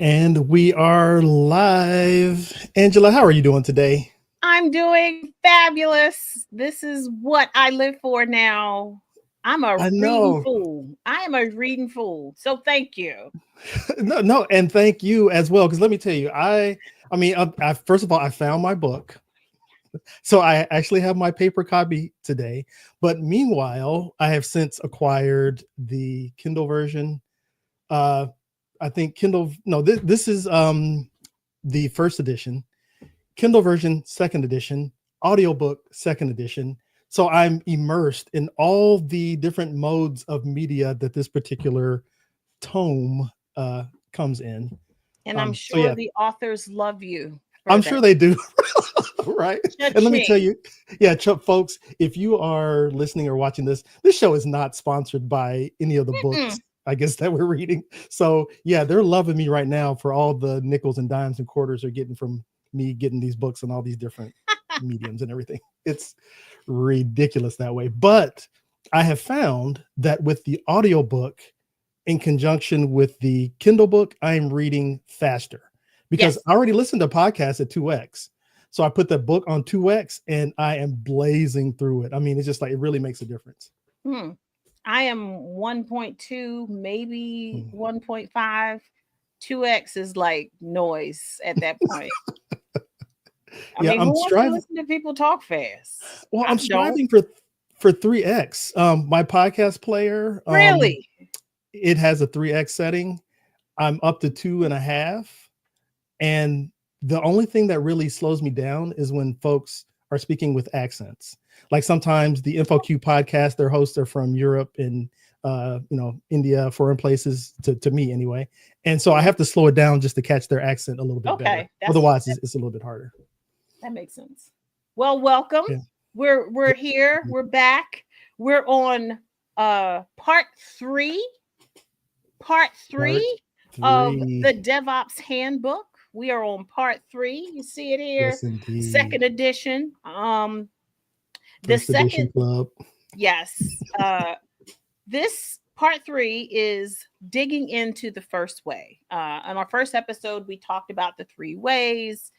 And we are live. Angela, how are you doing today? I'm doing fabulous. This is what I live for now. I'm a I reading know. fool. I am a reading fool. So thank you. No, and thank you as well. Because let me tell you, I first of all, I found my book, so I actually have my paper copy today. But meanwhile, I have since acquired the Kindle version. Uh, I think Kindle. No, this is the first edition. Kindle version, second edition, audiobook, second edition. So I'm immersed in all the different modes of media that this particular tome comes in. And I'm So sure yeah, the authors love you for I'm that. sure they do. Right. And let me tell Cha-ching. you, yeah, folks, if you are listening or watching this show is not sponsored by any of the books, Mm-mm. I guess, that we're reading. So yeah, they're loving me right now for all the nickels and dimes and quarters they're getting from me getting these books and all these different mediums and everything. It's ridiculous that way. But I have found that with the audiobook in conjunction with the Kindle book, I am reading faster because Yes. I already listened to podcasts at 2x. So I put the book on 2x and I am blazing through it. I mean, it's just like it really makes a difference. Hmm. I am 1.2, maybe 1.5. 2x is like noise at that point. I Yeah, mean, I'm who wants to striving. listen to people talk fast? Well, I I'm don't. striving for 3x. My podcast player, Really? it has a 3x setting. I'm up to 2.5. And the only thing that really slows me down is when folks are speaking with accents. Like sometimes the InfoQ podcast, their hosts are from Europe and India, foreign places to me anyway. And so I Mhm. have to slow it down just to catch their accent a little bit better. Okay, Otherwise, it's a little bit harder. that makes sense. Well, welcome. Yeah. We're here. We're back. We're on part three, part Part three of the three. DevOps Handbook. We are on part three. You see it here, Yes, indeed. second edition. The First edition second, club. yes. This part three is digging into the first way. On our first episode, we talked about the three ways: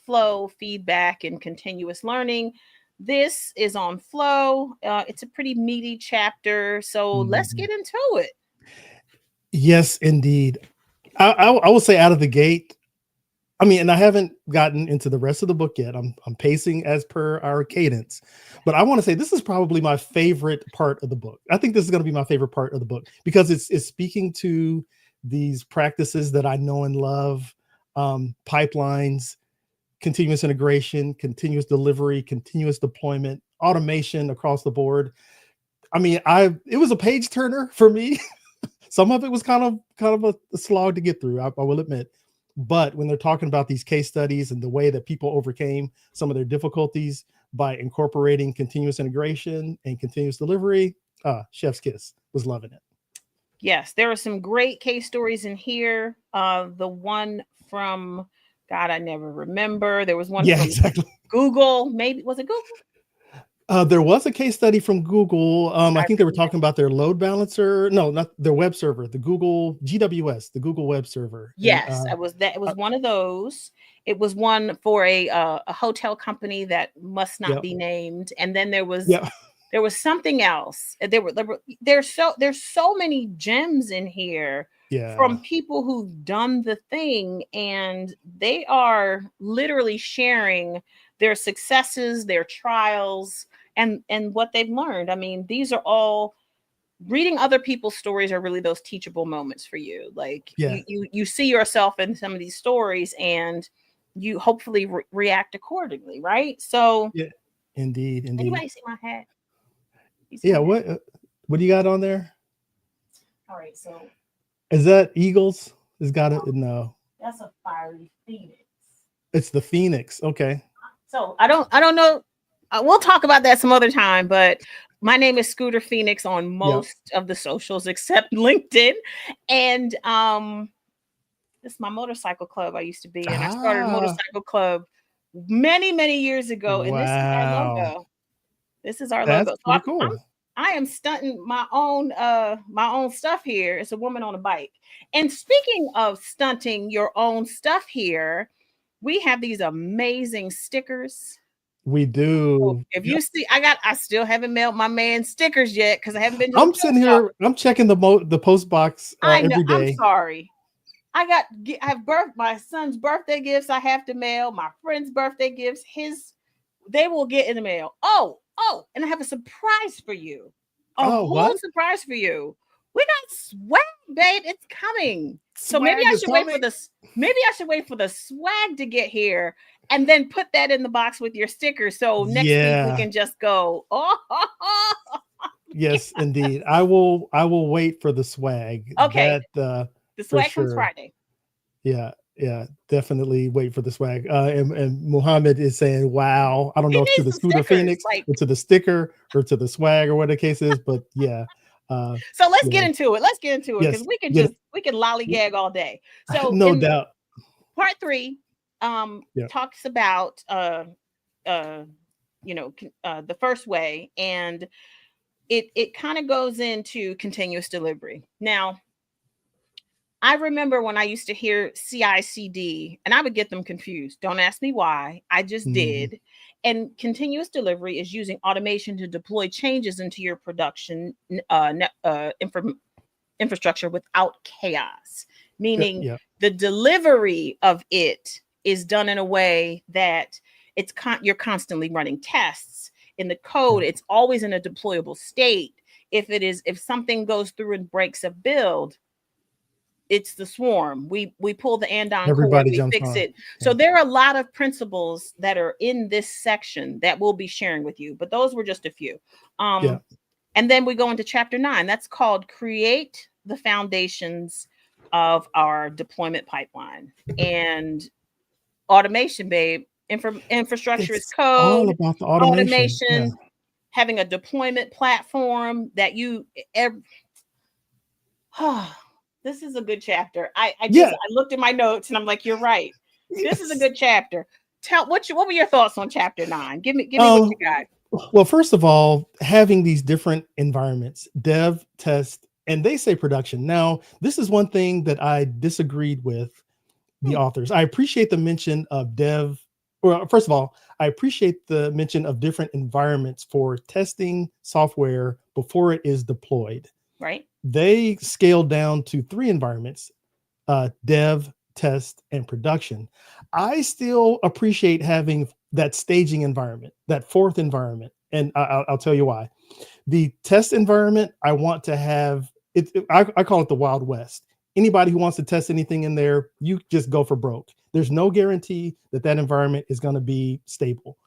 flow, feedback, and continuous learning. This is on flow. It's a pretty meaty chapter. So let's Mhm. get into it. Yes, indeed. I will say out of the gate, I mean, and I haven't gotten into the rest of the book yet. I'm pacing as per our cadence, but I want to say this is probably my favorite part of the book. I think this is going to be my favorite part of the book because it's speaking to these practices that I know and love, pipelines, continuous integration, continuous delivery, continuous deployment, automation across the board. I mean, it was a page turner for me. Some of it was kind of a slog to get through, I will admit. But when they're talking about these case studies and the way that people overcame some of their difficulties by incorporating continuous integration and continuous delivery, chef's kiss. Was loving it. Yes, there are some great case stories in here. The one from God, I never remember. There was one Yeah, from exactly. Google. Maybe was it Google? There was a case study from Google. I I think they were remember. talking about their load balancer. No, not their web server, the Google GWS, the Google web server. And Yes, I was that. It uh, was one of those. It was one for a hotel company that must not yeah, be named, and then yeah, there was something else. There's so many gems in here yeah, from people who've done the thing, and they are literally sharing their successes, their trials, and what they've learned. I mean, these are all reading other people's stories are really those teachable moments for you. Like yeah, you see yourself in some of these stories, and you hopefully react accordingly, right? So yeah. Indeed, indeed. anybody see my hat? You see Yeah, my hat? what do you got on there? All right, so Is that Eagles? It's got it. No, that's a fiery phoenix. it's the Phoenix. Okay. So I don't know. We'll talk about that some other time. But my name is Scooter Phoenix on Yeah. most of the socials except LinkedIn, and this is my motorcycle club I used to be in. I started a Ah, motorcycle club many years ago, and this is our wow. logo. This is our That's logo. So pretty cool. I am stunting my own stuff here. It's a woman on a bike. And speaking of stunting your own stuff here, we have these amazing stickers. We So do. if Yep. you see, I still haven't mailed my man stickers yet because I haven't been to the I'm post sitting here. I'm checking the post box I know. every I'm day. sorry. I have my son's birthday gifts I have to mail, my friend's birthday gifts, they will get in the mail. Oh, and I have a surprise for you. A Oh, whole what? surprise for you. We got swag, babe. It's coming. So maybe Swag I is should wait for coming. this. Maybe I should wait for the swag to get here and then put that in the box with your sticker. So next week we Yeah. can just go, Yes, indeed. I will wait for the swag. okay. That The for swag comes sure. Friday. Yeah, yeah, definitely wait for the swag. And Muhammad is saying, "Wow." I don't He know if to needs the some Scooter stickers. Phoenix Like, or to the sticker or to the swag or what the case is, but yeah. so let's You get know, into it. Let's get into it because yes, get we can lollygag all day. it. So No in doubt. part 3, Yeah. talks about the first way, and it kind of goes into continuous delivery. Now, I remember when I used to hear CI/CD and I would get them confused. Don't ask me why. I just Mhm. did. And continuous delivery is using automation to deploy changes into your production infrastructure without chaos, Yeah, meaning yeah. the delivery of it is done in a way that you're constantly running tests in the code. Yeah. It's always in a deployable state. If something goes through and breaks a build, it's the swarm. We pull the andon cord, Everybody we jumps fix on. it. So Yeah. there are a lot of principles that are in this section that we'll be sharing with you, but those were just a few. Yeah. And then we go into chapter 9. That's called Create the Foundations of Our Deployment Pipeline. And automation, babe. Infrastructure is It's all code, about the automation. Yeah. automation, having a deployment platform that this is a good chapter. Yeah. I looked at my notes and I'm like, you're right. This is a Yes. good chapter. What were your thoughts on chapter 9? Give me what Um, you got. well, first of all, having these different environments, dev, test, and they say production. Now, this is one thing that I disagreed with the Hmm, authors. I appreciate the mention of dev. Well, first of all, I appreciate the mention of different environments for testing software before it is deployed. right? They scaled down to 3 environments: dev, test, and production. I still appreciate having that staging environment, that fourth environment. And I'll tell you why. The test environment, I want to have it. I call it the Wild West. Anybody who wants to test anything in there, you just go for broke. There's no guarantee that that environment is going to be stable.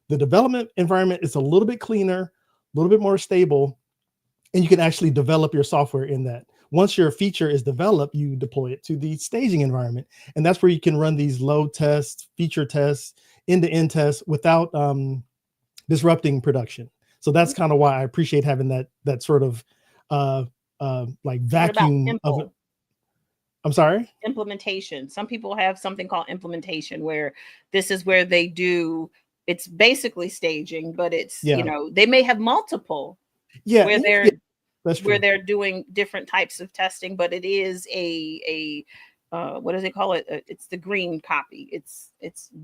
The development environment is a little bit cleaner, a little bit more stable, and you can actually develop your software in that. Once your feature is developed, you deploy it to the staging environment, and that's where you can run these load tests, feature tests, end-to-end tests without disrupting production. So that's kind of why I appreciate having that sort of like What about vacuum of it. I'm sorry. implementation? Some people have something called implementation where this is where they do it's basically staging, but Yeah, they may have multiple yeah, where yeah. That's where true. they're doing different types of testing, but it is a what does it call it? It's the green copy. It's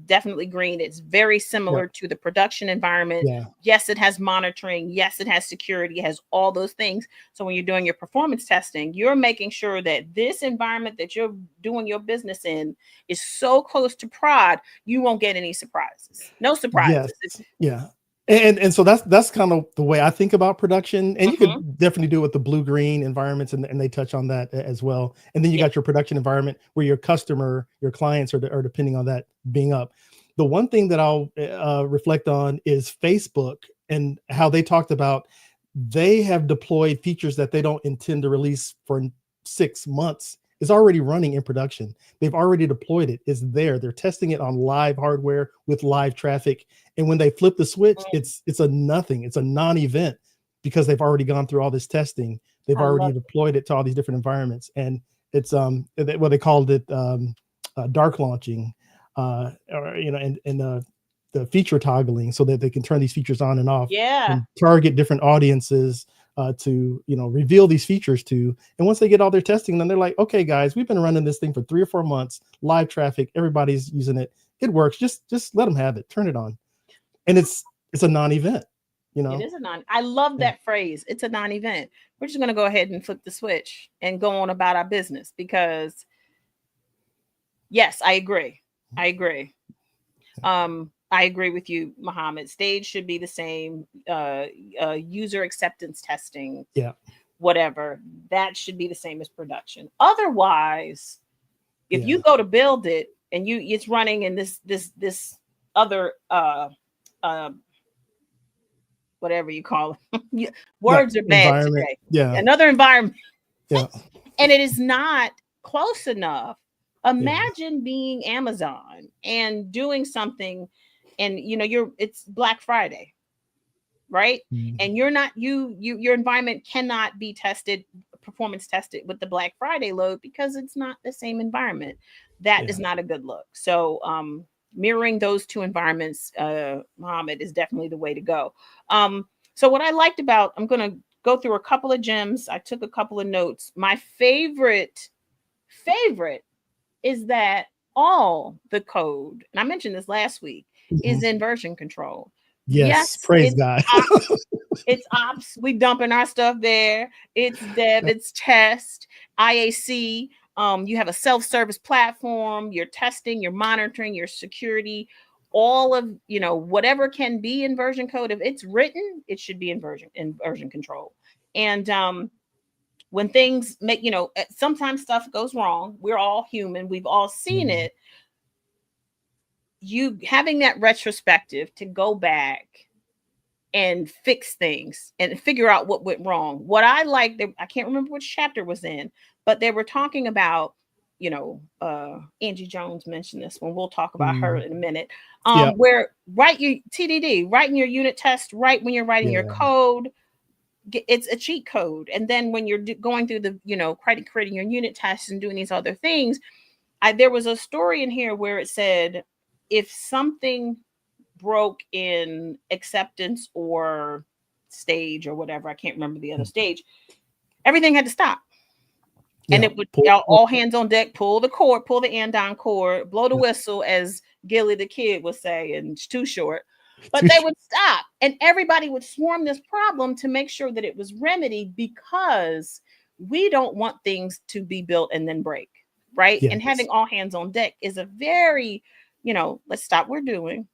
definitely green. It's very Yeah, similar to the production environment. yeah, Yes, it has monitoring. Yes, it has security. It has all those things. So when you're doing your performance testing, you're making sure that this environment that you're doing your business in is so close to prod, you won't get any surprises. No yes, surprises. yeah. And so that's kind of the way I think about production. And you Mhm. could definitely do it with the blue green environments, and they touch on that as well. And then you Yeah. got your production environment where your customer, your clients are depending on that being up. The one thing that I'll reflect on is Facebook and how they talked about they have deployed features that they don't intend to release for 6 months. It's already running in production. They've already deployed it. It's there. They're testing it on live hardware with live traffic. And when they flip the switch, Mm, it's a nothing. It's a non-event because they've already gone through all this testing. They've I love already it. deployed it to all these different environments. And it's what they called it, dark launching, or and the feature toggling so that they can turn these features on and off Yeah. and target different audiences to reveal these features to. And once they get all their testing, then they're like, okay, guys, we've been running this thing for 3 or 4 months, live traffic, everybody's using it, it works. Just let them have it, turn it on, and it's a non-event. It is a I love that phrase. It's a non-event. We're just going to go ahead and flip the switch and go on about our business because, yes, I agree. I agree with you, Muhammad. Stage should be the same. User acceptance testing, whatever, that should be the same as production. Otherwise, if you go to build it and it's running in this other whatever you call it, words are bad today. Another environment. And it is not close enough. Imagine being Amazon and doing something, and it's Black Friday, right? And you're not your environment cannot be performance tested with the Black Friday load because it's not the same environment. That is not a good look. So mirroring those two environments, Mohammed, is definitely the way to go. So what I liked about, I'm going to go through a couple of gems. I took a couple of notes. My favorite is that all the code, and I mentioned this last week, is in version control. Yes, praise God. It's ops. We dumping our stuff there. It's dev, it's test, IAC. You have a self-service platform, your testing, your monitoring, your security, all of, whatever can be in version code. If it's written, it should be in version control. And when things make, sometimes stuff goes wrong. We're all human. We've all seen it. You having that retrospective to go back and fix things and figure out what went wrong. What I like, I can't remember which chapter was in, but they were talking about, Angie Jones mentioned this one. We'll talk about her in a minute. Where write your TDD, writing your unit test, right when you're writing your code, it's a cheat code. And then when you're going through the, creating your unit tests and doing these other things, there was a story in here where it said, if something broke in acceptance or stage or whatever, I can't remember the other stage, everything had to stop. And it would all hands on deck, pull the cord, pull the andon cord, blow the whistle, as Gilly the kid would say, and it's too short. But they would stop, and everybody would swarm this problem to make sure that it was remedied, because we don't want things to be built and then break, right? And having all hands on deck is a very, let's stop what we're doing.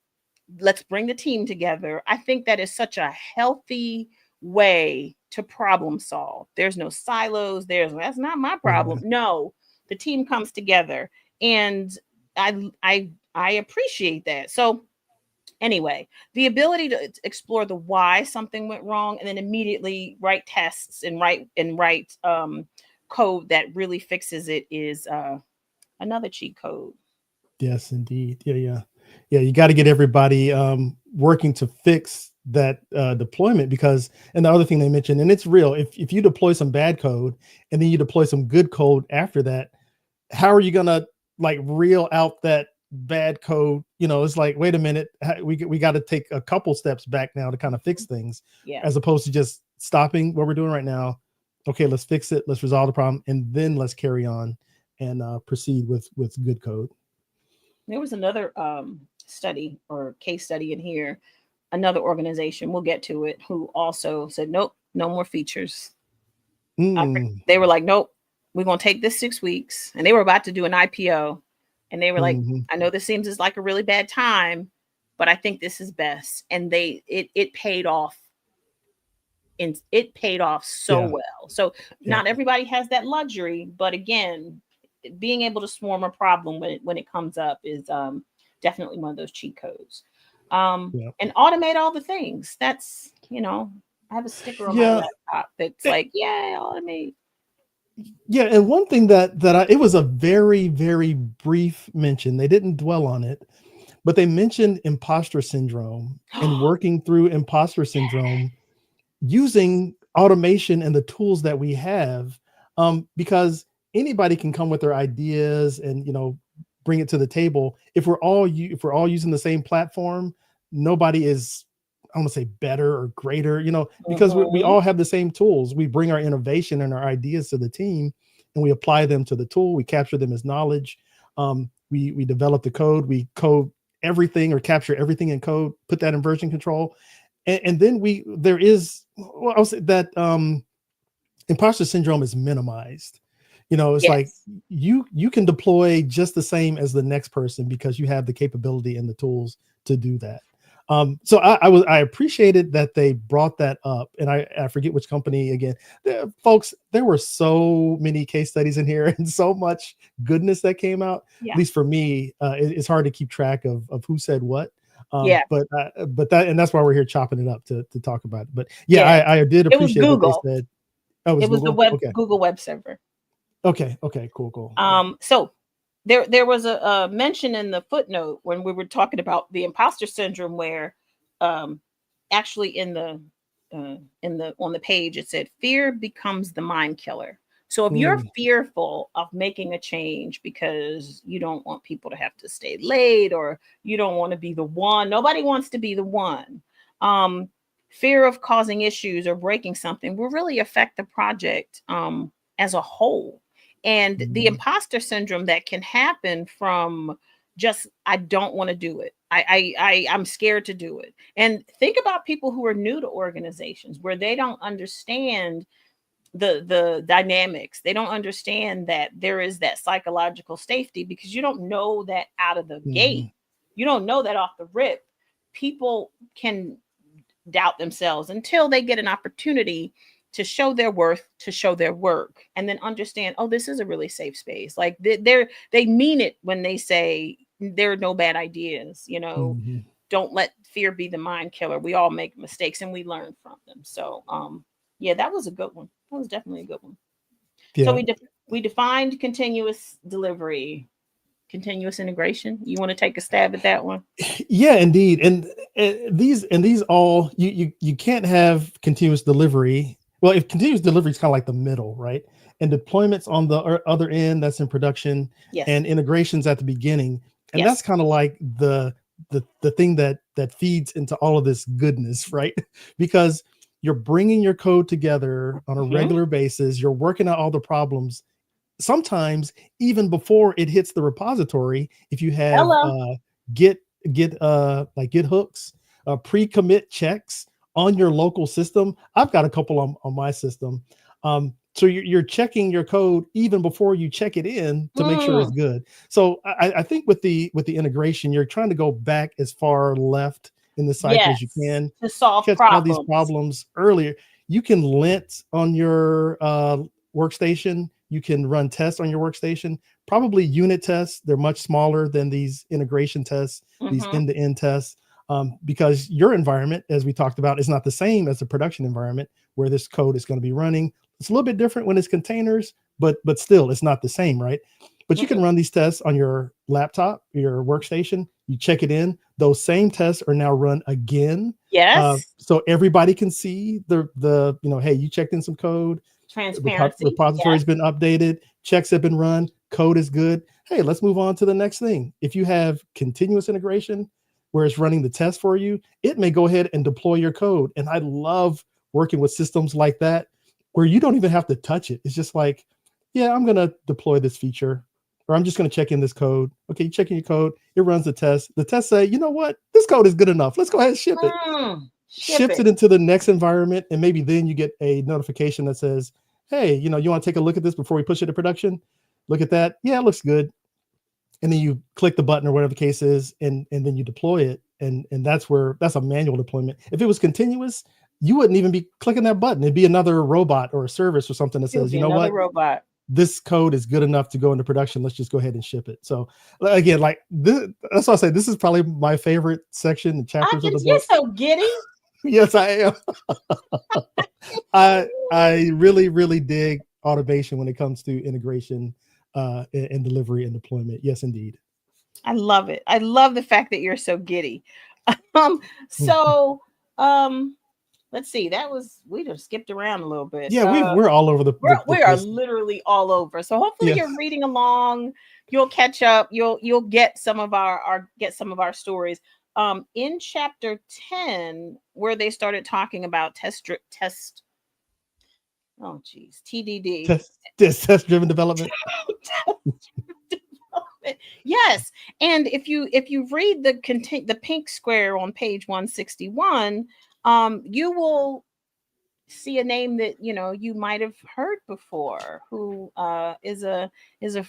Let's bring the team together. I think that is such a healthy way to problem solve. There's no silos. That's not my problem. No, the team comes together, and I appreciate that. So anyway, the ability to explore the why something went wrong, and then immediately write tests and write code that really fixes it is another cheat code. Yes, indeed. Yeah. You got to get everybody working to fix that deployment, because, and the other thing they mentioned, and it's real, if you deploy some bad code and then you deploy some good code after that, how are you gonna reel out that bad code? It's like, wait a minute, we got to take a couple steps back now to kind of fix things, as opposed to just stopping what we're doing right now. Okay, let's fix it, let's resolve the problem, and then let's carry on and proceed with good code. There was another study or case study in here, another organization, we'll get to it, who also said, nope, no more features. They were like, nope, we're going to take this 6 weeks. And they were about to do an IPO. And they were like, I know this seems like a really bad time, but I think this is best. And it paid off. And it paid off so well. So not everybody has that luxury, but again, being able to swarm a problem when it comes up is definitely one of those cheat codes. And automate all the things. That's, I have a sticker on my laptop that's like, automate. Yeah, and one thing that it was a very, very brief mention. They didn't dwell on it, but they mentioned imposter syndrome and working through imposter syndrome using automation and the tools that we have, because anybody can come with their ideas and bring it to the table. If we're all using the same platform, nobody is I want to say better or greater, because we all have the same tools. We bring our innovation and our ideas to the team, and we apply them to the tool. We capture them as knowledge. We develop the code. We code everything or capture everything in code, put that in version control. And then I'll say that imposter syndrome is minimized. It's like Yes. you can deploy just the same as the next person because you have the capability and the tools to do that. So I appreciated that they brought that up, and I forget which company again. Folks, there were so many case studies in here and so much goodness that came out. Yeah. At least for me, it's hard to keep track of who said what. Yeah. But that's why we're here chopping it up to talk about it. But yeah, I did It was appreciate that they Google. said. Oh, It was the Google? Okay. Google web server. Okay. Cool. So there was a mention in the footnote when we were talking about the imposter syndrome where actually in the on the page it said fear becomes the mind killer. So if you're fearful of making a change because you don't want people to have to stay late, or you don't want to be the one, nobody wants to be the one. Fear of causing issues or breaking something will really affect the project as a whole. And the imposter syndrome that can happen from just, I don't want to do it. I'm scared to do it. And think about people who are new to organizations where they don't understand the dynamics. They don't understand that there is that psychological safety, because you don't know that out of the gate. You don't know that off the rip. People can doubt themselves until they get an opportunity to show their worth, to show their work, and then understand, oh, this is a really safe space. Like they mean it when they say there are no bad ideas, don't let fear be the mind killer. We all make mistakes and we learn from them. So yeah, that was a good one. That was definitely a good one. Yeah. So we defined continuous delivery, continuous integration. You want to take a stab at that one? Yeah, indeed. And these all you can't have continuous delivery. Well, if continuous delivery is kind of like the middle, right? And deployments on the other end, that's in production. Yes. And integrations at the beginning. And that's kind of like the thing that feeds into all of this goodness, right? Because you're bringing your code together on a regular basis. You're working out all the problems. Sometimes even before it hits the repository, if you have git hooks, pre-commit checks on your local system. I've got a couple on my system. So you're checking your code even before you check it in to make sure it's good. So I think with the integration, you're trying to go back as far left in the cycle as you can to solve all these problems earlier. You can lint on your workstation. You can run tests on your workstation, probably unit tests. They're much smaller than these integration tests, these end-to-end tests, because your environment, as we talked about, is not the same as the production environment where this code is going to be running. It's a little bit different when it's containers, but still it's not the same, right? But you can run these tests on your laptop, your workstation. You check it in. Those same tests are now run again. Yes. So everybody can see the hey, you checked in some code. Transparency. Repository has been updated. Checks have been run. Code is good. Hey, let's move on to the next thing. If you have continuous integration where it's running the test for you, it may go ahead and deploy your code. And I love working with systems like that where you don't even have to touch it. It's just like, yeah, I'm going to deploy this feature, or I'm just going to check in this code. Okay, you check in your code. It runs the test. The test say, you know what? This code is good enough. Let's go ahead and ship it. Ships it into the next environment. And maybe then you get a notification that says, hey, you want to take a look at this before we push it to production? Look at that. Yeah, it looks good. And then you click the button or whatever the case is, and then you deploy it. And that's a manual deployment. If it was continuous, you wouldn't even be clicking that button. It'd be another robot or a service or something that says, you know what? Robot. This code is good enough to go into production. Let's just go ahead and ship it. So again, like that's why I say this is probably my favorite section and chapters of the book. You're so giddy. Yes, I am. I really, really dig automation when it comes to integration and delivery and deployment. Yes, indeed. I love it. I love the fact that you're so giddy. Let's see. We just skipped around a little bit. Yeah, we're all over we are literally all over. So hopefully you're reading along. You'll catch up. You'll get some of our stories. In chapter 10, where they started talking about TDD. Test driven development. Yes, and if you read the pink square on page 161, you will see a name that you might have heard before, who is a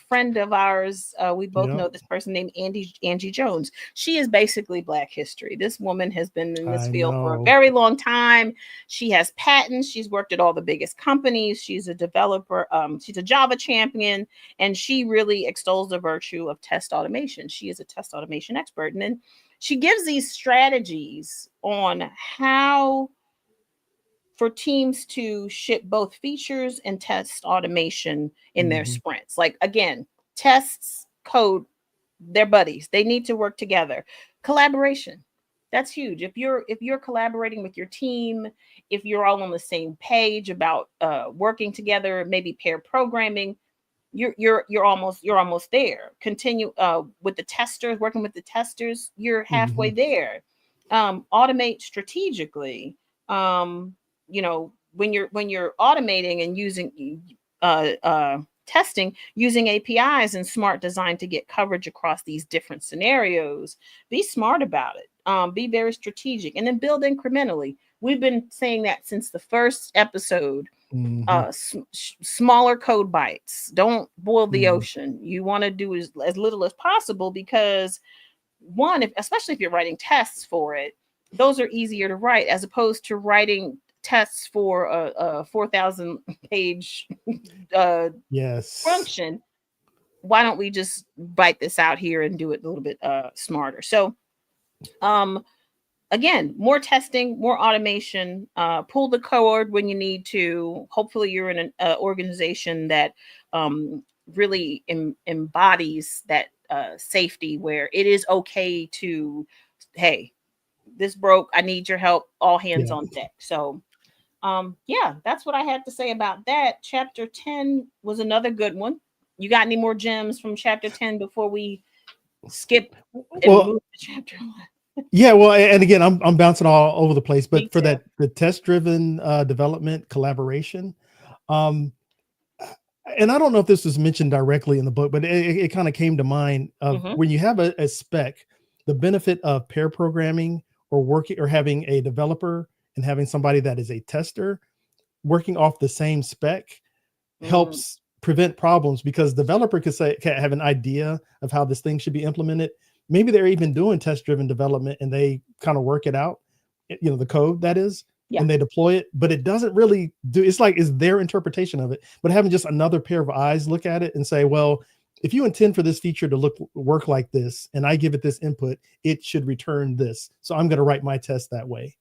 friend of ours. We both Yeah, know this person named Angie Jones. She is basically Black history. This woman has been in this I field for a know. very long time. She has patents. She's worked at all the biggest companies. She's a developer. She's a Java champion, and she really extols the virtue of test automation. She is a test automation expert, and then she gives these strategies on how for teams to ship both features and test automation in their Mhm. sprints. Like, again, tests, code, they're buddies. They need to work together. Collaboration. That's huge. If you're collaborating with your team, if you're all on the same page about working together, maybe pair programming, you're almost there. Continue with the testers, working with the testers, you're halfway Mhm. there. Automate strategically. When you're automating and using testing using APIs and smart design to get coverage across these different scenarios, be smart about it. Be very strategic, and then build incrementally. We've been saying that since the first episode. Mhm. Smaller code bites. Don't boil the Mhm. ocean. You want to do as little as possible, because one, especially if you're writing tests for it, those are easier to write as opposed to writing tests for a 4,000 page Yes. function. Why don't we just bite this out here and do it a little bit smarter? So um again, more testing, more automation. Pull the cord when you need to. Hopefully you're in an organization that um, really embodies that safety, where it is okay to, hey, this broke, I need your help, all hands Yeah. on deck. So yeah, that's what I had to say about that. Chapter 10 was another good one. You got any more gems from chapter 10 before we skip and Well, move to chapter 11? yeah, well, and again, I'm bouncing all over the place, Me but for too. that the test driven development collaboration, um, and I don't know if this was mentioned directly in the book, but it kind of came to mind of Hmm. when you have a spec, the benefit of pair programming or working or having a developer and having somebody that is a tester working off the same spec Mm, helps prevent problems because developer could say can have an idea of how this thing should be implemented. Maybe they're even doing test driven development and they kind of work it out, the code that is, yeah. and they deploy it, but it doesn't really do. It's like it's their interpretation of it, but having just another pair of eyes look at it and say, well, if you intend for this feature to work like this, and I give it this input, it should return this. So I'm going to write my test that way.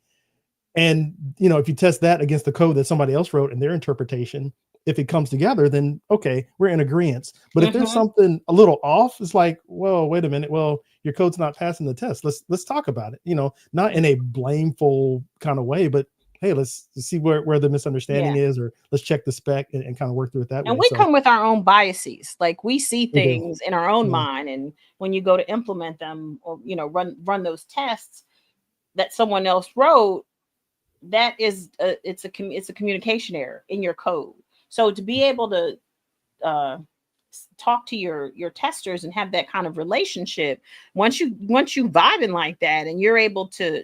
And if you test that against the code that somebody else wrote and their interpretation, if it comes together, then okay, we're in agreement. But if there's Hmm. something a little off, it's like, well, wait a minute. Well, your code's not passing the test. Let's talk about it. Not in a blameful kind of way, but hey, let's see where the misunderstanding Yeah. is, or let's check the spec and kind of work through it that And way. we So come with our own biases. Like, we see we do. things in our own Yeah. mind, and when you go to implement them, or run those tests that someone else wrote, that is it's a communication error in your code. So to be able to uh, talk to your testers and have that kind of relationship, once you vibing like that, and you're able to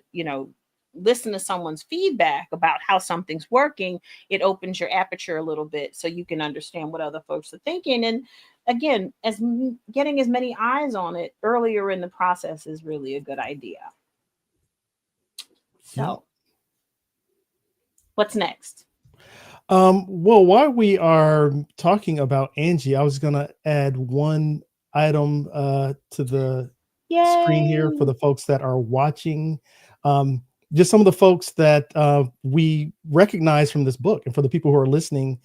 listen to someone's feedback about how something's working, it opens your aperture a little bit so you can understand what other folks are thinking. And again, getting as many eyes on it earlier in the process is really a good idea. Yeah. So what's next? Well, while we are talking about Angie, I was gonna add one item to the screen here for Yay. the folks that are watching. Um, just some of the folks that we recognize from this book, and for the people who are listening,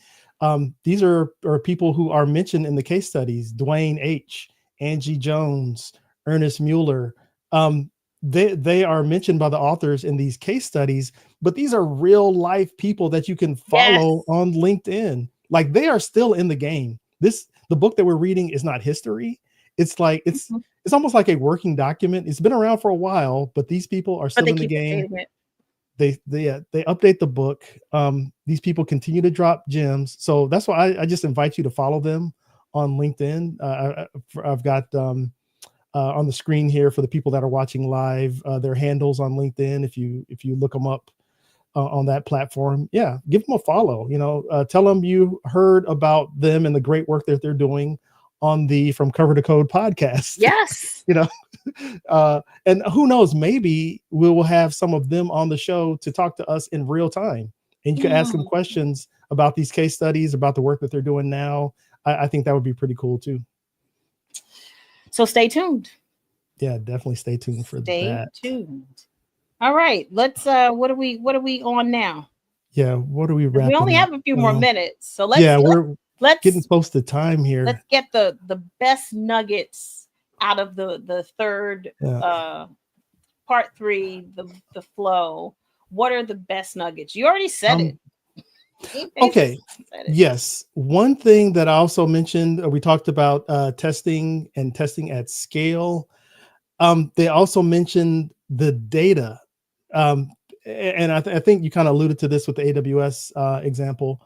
these are people who are mentioned in the case studies: Dwayne H., Angie Jones, Ernest Mueller. Um, they are mentioned by the authors in these case studies, but these are real life people that you can follow Yes. on LinkedIn. Like, they are still in the game. The book that we're reading is not history. It's like Mhm. it's almost like a working document. It's been around for a while, but these people are But still they in the keep game. updating it. They update the book. These people continue to drop gems, so that's why I just invite you to follow them on LinkedIn. I've got on the screen here for the people that are watching live their handles on LinkedIn. If you look them up on that platform, yeah, give them a follow. Tell them you heard about them and the great work that they're doing on the From Cover to Code podcast. Yes. And who knows, maybe we will have some of them on the show to talk to us in real time, and you can ask them questions about these case studies, about the work that they're doing now. I think that would be pretty cool too. So stay tuned. Yeah, definitely stay tuned for that. Stay tuned. All right, let's what are we on now? Yeah, what are we wrapping We only up? have a few more minutes, so we're let's getting close to time here. Let's get the best nuggets out of the third part 3, the flow. What are the best nuggets? You already said it. Okay. Yes. One thing that I also mentioned, we talked about testing and testing at scale. They also mentioned the data. And I think you kind of alluded to this with the AWS example.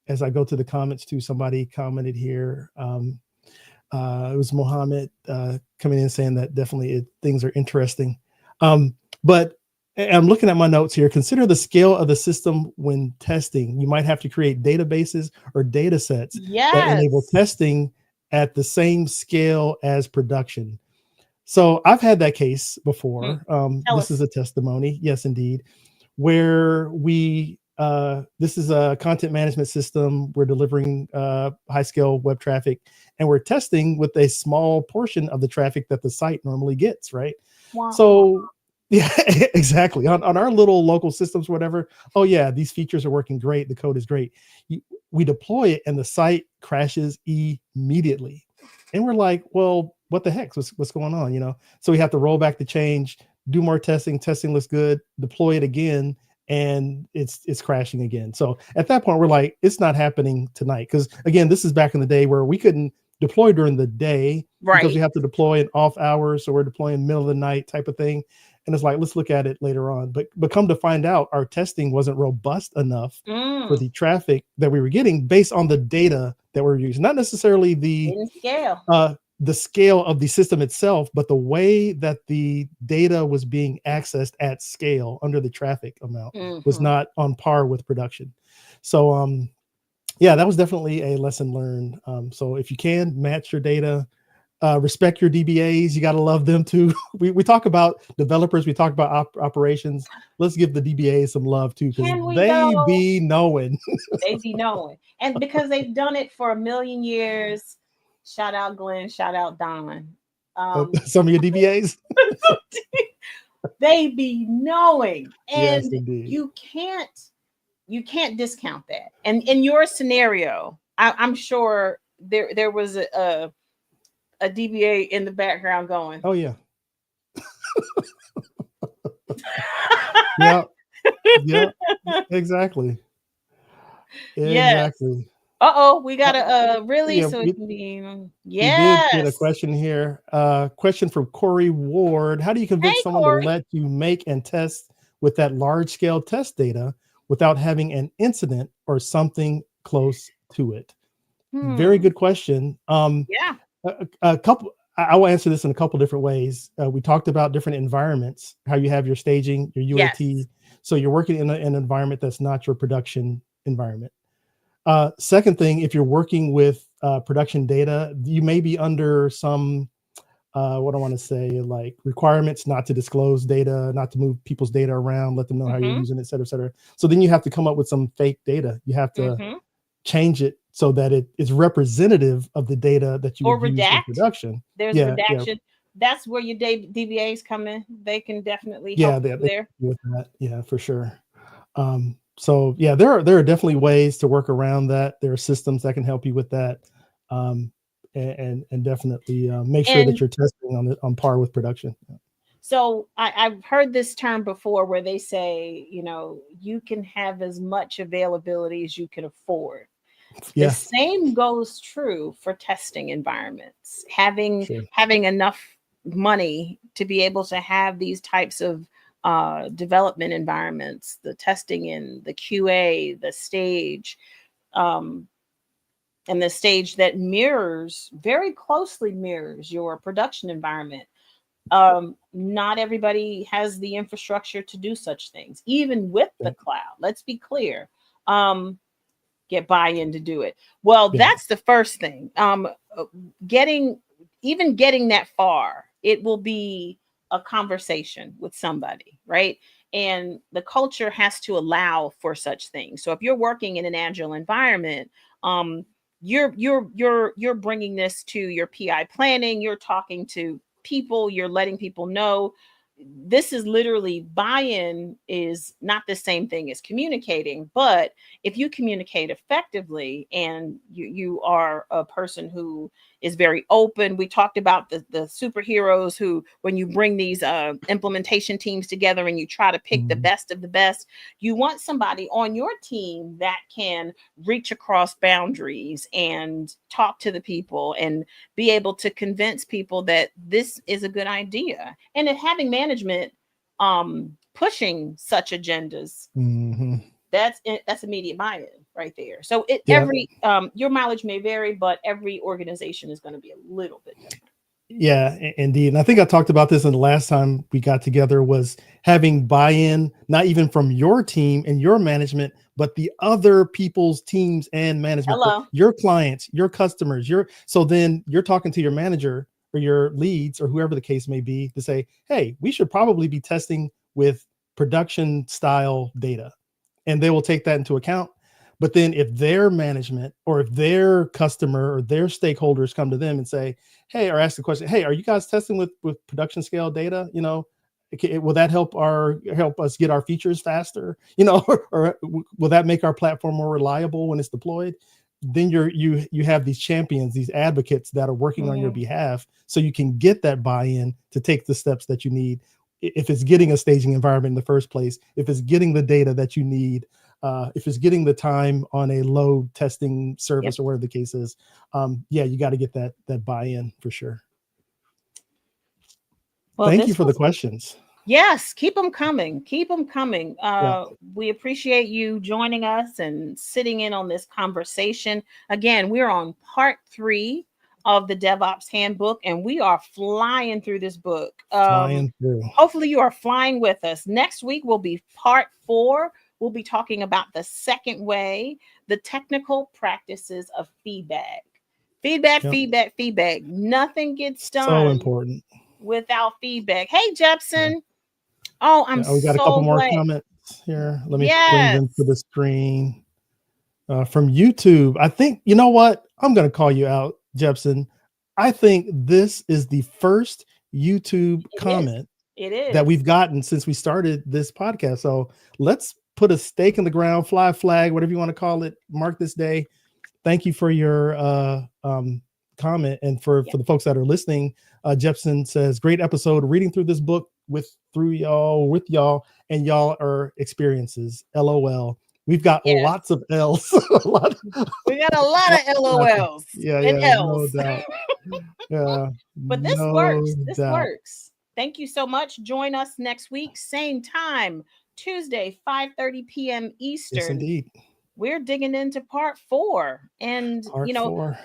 As I go to the comments too, somebody commented here. It was Mohammed coming in saying that definitely things are interesting. But I'm looking at my notes here. Consider the scale of the system when testing. You might have to create databases or data sets that enable testing at the same scale as production. So I've had that case before. This is a testimony. Yes, indeed. Where this is a content management system. We're delivering high scale web traffic, and we're testing with a small portion of the traffic that the site normally gets, right? Wow. So yeah, exactly. On our little local systems, whatever. Oh yeah, these features are working great. The code is great. We deploy it and the site crashes immediately. And we're like, well, what the heck? What's going on? So we have to roll back the change, do more testing. Testing looks good, deploy it again, and it's crashing again. So at that point, we're like, it's not happening tonight. Because again, this is back in the day where we couldn't deploy during the day because we have to deploy in off hours. So we're deploying middle of the night type of thing. And it's like, let's look at it later on. But come to find out, our testing wasn't robust enough for the traffic that we were getting based on the data that we're using. Not necessarily the scale of the system itself, but the way that the data was being accessed at scale under the traffic amount was not on par with production. So yeah, that was definitely a lesson learned. So if you can match your data, respect your DBAs. You got to love them too. We talk about developers. We talk about operations. Let's give the DBAs some love too, because they be knowing. They be knowing. And because they've done it for a million years. Shout out Glenn. Shout out Don. Some of your DBAs. They be knowing. And yes, indeed. you can't discount that. And in your scenario, I'm sure there was a DBA in the background going, oh yeah. yeah, exactly. Exactly. We got a really, so it can be, yes. We did get a question here. Question from Corey Ward. How do you convince someone to let you make and test with that large scale test data without having an incident or something close to it? Very good question. A couple. I will answer this in a couple different ways. We talked about different environments, how you have your staging, your UAT. Yes. So you're working in an environment that's not your production environment. Second thing, if you're working with production data, you may be under some, what I want to say, like requirements not to disclose data, not to move people's data around, let them know how you're using it, et cetera, et cetera. So then you have to come up with some fake data. You have to change it so that it is representative of the data that you would use in production. There's redaction. Yeah. That's where your DBAs come in. They can definitely help you there. With that. Yeah, for sure. So yeah, there are definitely ways to work around that. There are systems that can help you with that, and definitely make sure that you're testing on par with production. So I've heard this term before where they say, you can have as much availability as you can afford. The Yeah, same goes true for testing environments. sure. Having enough money to be able to have these types of development environments, the testing in the QA, the stage, um, and the stage that mirrors very closely mirrors your production environment. Not everybody has the infrastructure to do such things, even with the Yeah, cloud. Let's be clear. Um, get buy-in to do it. Well, yeah, that's the first thing. Uh, getting getting that far, it will be a conversation with somebody, right? And the culture has to allow for such things. So if you're working in an agile environment, um, you're bringing this to your PI planning. You're talking to people. You're letting people know this is literally buy-in is not the same thing as communicating, but if you communicate effectively and you are a person who is very open. We talked about the superheroes who, when you bring these implementation teams together and you try to pick the mhm, best of the best, you want somebody on your team that can reach across boundaries and talk to the people and be able to convince people that this is a good idea. And if having management pushing such agendas, mhm. that's immediate buy-in right there. So it Yeah, every your mileage may vary, but every organization is going to be a little bit different. yeah, indeed. And I think I talked about this in the last time we got together was having buy-in, not even from your team and your management, but the other people's teams and management, Hello. your clients, your customers, so then you're talking to your manager or your leads or whoever the case may be to say, hey, we should probably be testing with production style data. And they will take that into account. But then if their management or if their customer or their stakeholders come to them and say, hey, or ask the question, hey, are you guys testing with production scale data? Will that help us get our features faster? Or will that make our platform more reliable when it's deployed? Then you have these champions, these advocates that are working on your Mhm. behalf, so you can get that buy-in to take the steps that you need. If it's getting a staging environment in the first place, if it's getting the data that you need, if it's getting the time on a load testing Yep. service or whatever the case is, yeah, you got to get that buy-in for sure. Well, Thank you this for the was questions. yes. Keep them coming. Keep them coming. Yeah, We appreciate you joining us and sitting in on this conversation. Again, we're on part 3 of the DevOps Handbook, and we are flying through this book. flying through. Hopefully, you are flying with us. Next week will be part 4. We'll be talking about the second way, the technical practices of feedback. Feedback, Yep, feedback, feedback. Nothing gets so done important. without feedback. Hey, Yeah, Jepson. Oh, I'm yeah. Oh, we got a couple so more glad. comments here. Let me bring them to Yes, the screen. From YouTube. I think, you know what? I'm going to call you out, Jepson. I think this is the first YouTube it is. comment It that is. we've gotten since we started this podcast. So let's put a stake in the ground, fly a flag, whatever you want to call it, mark this day. Thank you for your comment. And for the folks that are listening, Jepson says, great episode, reading through this book with y'all, and y'all are experiences. LOL. We've got Yes. lots of L's. a lot, We got a lot of LOLs yeah, and yeah, no L's. doubt. Yeah, But this no works. This doubt. works. Thank you so much. Join us next week, same time, Tuesday, 5:30 p.m. Yes, Eastern. indeed. We're digging into part 4. And Part 4.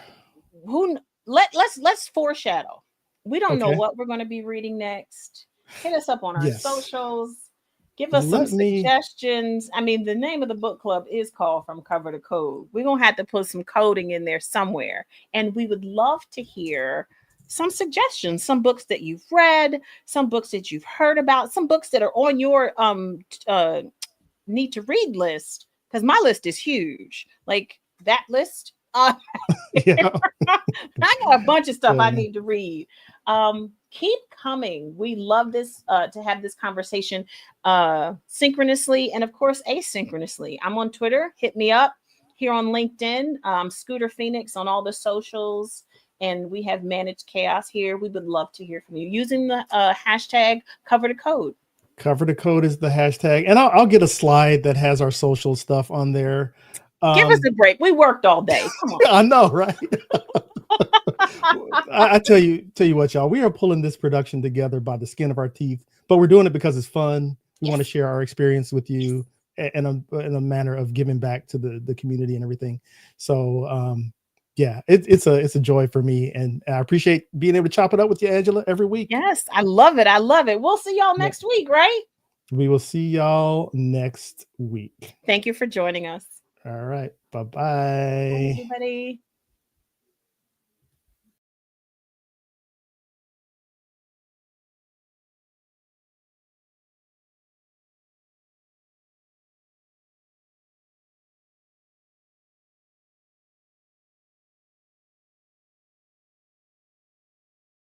who let's foreshadow. We don't know Okay. what we're going to be reading next. Hit us up on our Yes. socials. Give us some Let me. suggestions. I mean, the name of the book club is called From Cover to Code. We're going to have to put some coding in there somewhere. And we would love to hear some suggestions, some books that you've read, some books that you've heard about, some books that are on your need to read list, because my list is huge. Like that list. Yeah. I got a bunch of stuff I Yeah. need to read. Keep coming. We love this to have this conversation synchronously and of course asynchronously. I'm on Twitter. Hit me up here on LinkedIn. Scooter Phoenix on all the socials. And we have Managed Chaos here. We would love to hear from you using the hashtag cover to code. Cover the code is the hashtag. And I'll get a slide that has our social stuff on there. Give us a break. We worked all day. Come on. I know, right? I tell you what, y'all, we are pulling this production together by the skin of our teeth, but we're doing it because it's fun. We want to share our experience with you in a manner of giving back to the community and everything. So yeah, it's a joy for me, and I appreciate being able to chop it up with you, Angela, every week. Yes, I love it. I love it. We'll see y'all next week, right? We will see y'all next week. Thank you for joining us. All right. Bye-bye. Bye, everybody.